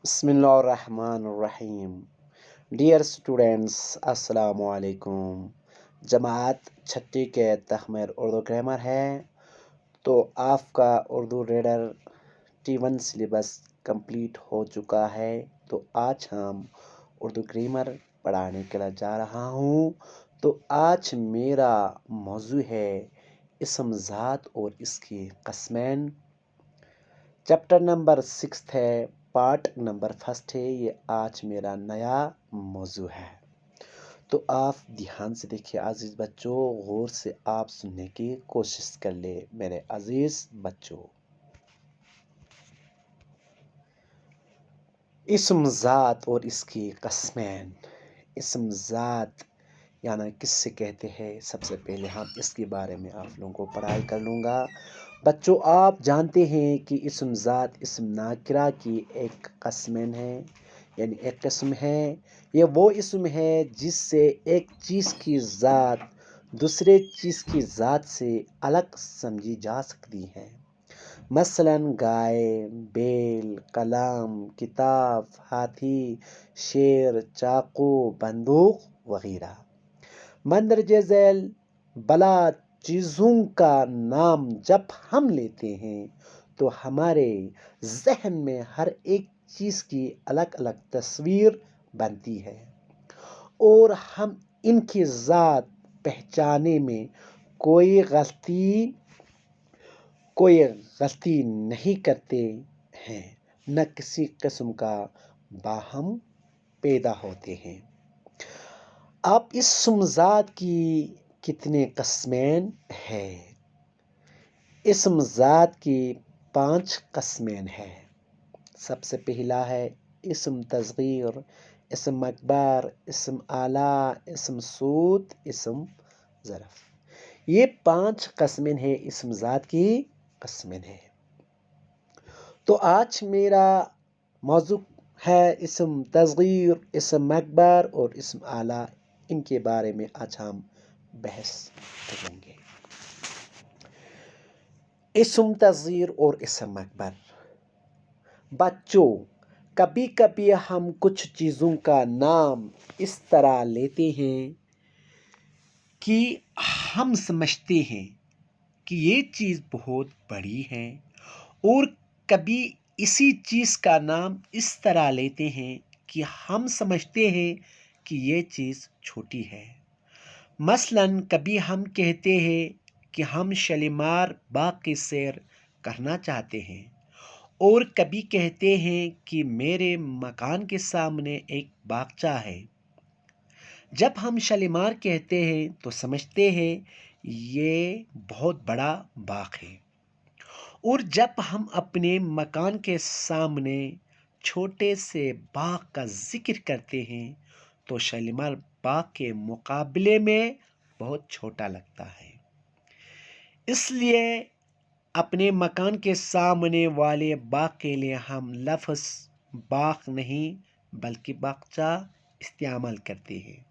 बिस्मिल्लाहिर्रहमानिर्रहीम। Dear students, अस्सलाम वालेकुम। जमात छठी के तखमीर उर्दू ग्रामर है। तो आपका Urdu reader T1 syllabus complete हो चुका है। तो आज हम उर्दू ग्रामर पढ़ाने के लिए जा रहा हूँ। तो आज मेरा मौजू है इसम ज़ात और इसकी कस्मैन। चैप्टर नंबर 6 है, पार्ट नंबर 1 है। ये आज मेरा नया मौजू है। तो आप ध्यान से देखिए अजीज बच्चों, गौर से आप सुनने की कोशिश कर ले मेरे अजीज बच्चों। इसम ज़ात और इसकी कस्मैन। इसम ज़ात यानी किससे कहते हैं, सबसे पहले हम इसके बारे में आप लोगों को पढ़ाई कर लूँगा। बच्चों, आप जानते हैं कि इसम ज़ात इसम नाकिरा की एक कस्मैन है, यानी एक किस्म है। ये वो इसम है जिससे एक चीज़ की ज़ात दूसरे चीज़ की ज़ात से अलग समझी जा सकती है। मसलन गाय, बैल, कलम, किताब, हाथी, शेर, चाकू, बंदूक वगैरह। मंदरजे झैल बला चीज़ों का नाम जब हम लेते हैं तो हमारे जहन में हर एक चीज़ की अलग अलग तस्वीर बनती है और हम इनकी ज़ात पहचाने में कोई गलती नहीं करते हैं, न किसी किस्म का बाहम पैदा होते हैं। अब इस ज़ात की कितने कस्मैन है? इसम ज़ात की 5 कस्मैन है। सबसे पहला है इसम तस्गीर, इसम अकबर, इसम आला, इसम सूत, इसम ज़रफ़। ये 5 कस्मैन है, इसम ज़ात की कस्मैन है। तो आज मेरा मौजू है इसम तस्गीर, इसम अकबर और इसम आला। इनके बारे में आज हम बहस करेंगे। इसम तस्गीर और इसम अकबर। बच्चों, कभी कभी हम कुछ चीज़ों का नाम इस तरह लेते हैं कि हम समझते हैं कि ये चीज़ बहुत बड़ी है, और कभी इसी चीज़ का नाम इस तरह लेते हैं कि हम समझते हैं कि ये चीज़ छोटी है। मसलन कभी हम कहते हैं कि हम शालीमार बाग की सैर करना चाहते हैं, और कभी कहते हैं कि मेरे मकान के सामने एक बागीचा है। जब हम शालीमार कहते हैं तो समझते हैं ये बहुत बड़ा बाग है, और जब हम अपने मकान के सामने छोटे से बाग का जिक्र करते हैं तो शालीमार बाग के मुकाबले में बहुत छोटा लगता है। इसलिए अपने मकान के सामने वाले बाग के लिए हम लफ्ज़ बाग नहीं बल्कि बागीचा इस्तेमाल करते हैं,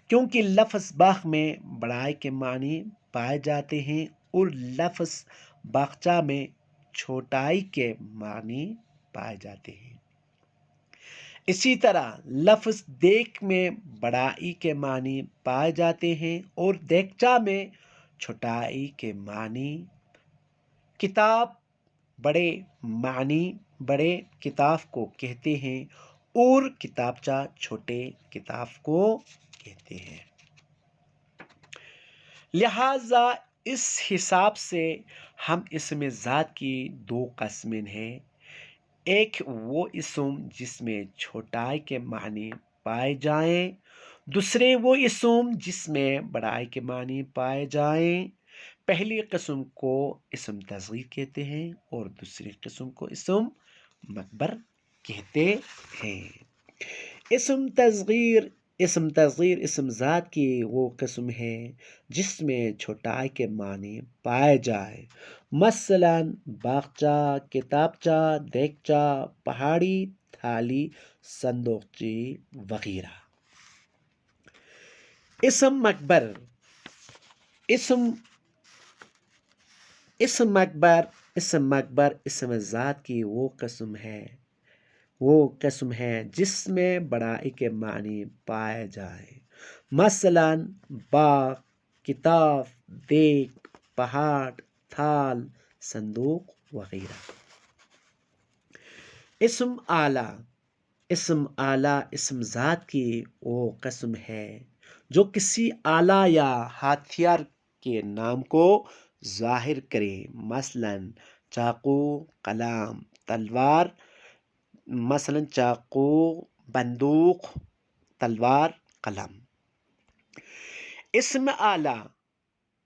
क्योंकि लफ्ज़ बाग में बड़ाई के मानी पाए जाते हैं और लफ्ज़ बागीचा में छोटाई के मानी पाए जाते हैं। इसी तरह लफ्ज़ देख में बड़ाई के मानी पाए जाते हैं और देखचा में छोटाई के मानी। किताब बड़े मानी बड़े किताब को कहते हैं और किताबचा छोटे किताब को कहते हैं। लिहाजा इस हिसाब से हम इसमें ज़ात की 2 कस्में हैं। एक वो इसम जिसमें छोटाई के मानी पाए जाएं, दूसरे वो इसम जिसमें बड़ाई के मानी पाए जाएं। पहली किस्म को इसम तस्गीर कहते हैं और दूसरी किस्म को इसम मकबर कहते हैं। इसम तस्गीर इसम ज़ात की वो किस्म है जिसमें छोटाई के मानी पाए जाए। मसलन बागचा, किताबचा, देखचा, पहाड़ी, थाली, संदूकची वगैरह। इसम मकबर इसम मकबर इसम ज़ात की वो किस्म है وہ قسم ہے جس میں بڑائی کے معنی پائے جائے، مثلا باغ، کتاب، دیگ، پہاڑ، تھال، صندوق وغیرہ۔ اسم اعلیٰ، اسم اعلیٰ اسم ذات کی وہ قسم ہے جو کسی آلہ یا ہتھیار کے نام کو ظاہر کرے، مثلا چاقو، قلم، تلوار، مثلا چاقو، بندوق، تلوار، قلم۔ اسم اعلیٰ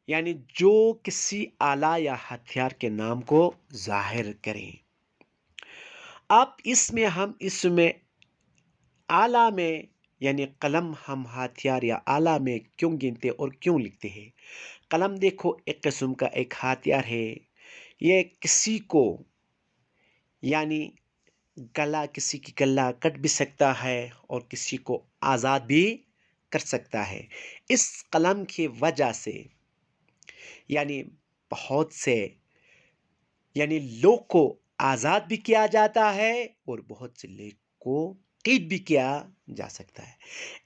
یعنی جو کسی آلہ یا ہتھیار کے نام کو ظاہر کریں۔ اب ہم اسم اعلیٰ میں یعنی قلم ہم ہتھیار یا آلہ میں کیوں گنتے اور کیوں لکھتے ہیں؟ قلم دیکھو ایک قسم کا ایک ہتھیار ہے، یہ کسی کو یعنی کسی کی گلا کٹ بھی سکتا ہے اور کسی کو آزاد بھی کر سکتا ہے۔ اس قلم کی وجہ سے یعنی بہت سے لوگ کو آزاد بھی کیا جاتا ہے اور بہت سے لوگ کو قید بھی کیا جا سکتا ہے۔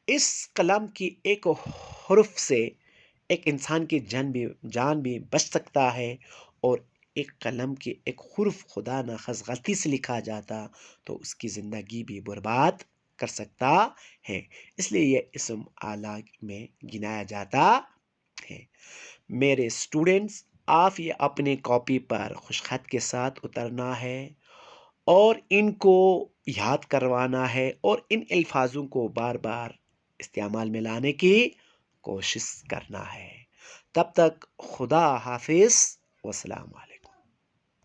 اس قلم کی ایک حرف سے ایک انسان کی جان بھی بچ سکتا ہے، اور ایک قلم کی ایک حرف خدا نخواستہ غلطی سے لکھا جاتا تو اس کی زندگی بھی برباد کر سکتا ہے، اس لیے یہ اسم اعلیٰ میں گنایا جاتا ہے۔ میرے اسٹوڈنٹس، آپ یہ اپنے کاپی پر خوش خط کے ساتھ اترنا ہے اور ان کو یاد کروانا ہے اور ان الفاظوں کو بار بار استعمال میں لانے کی کوشش کرنا ہے۔ تب تک خدا حافظ، والسلام علیکم۔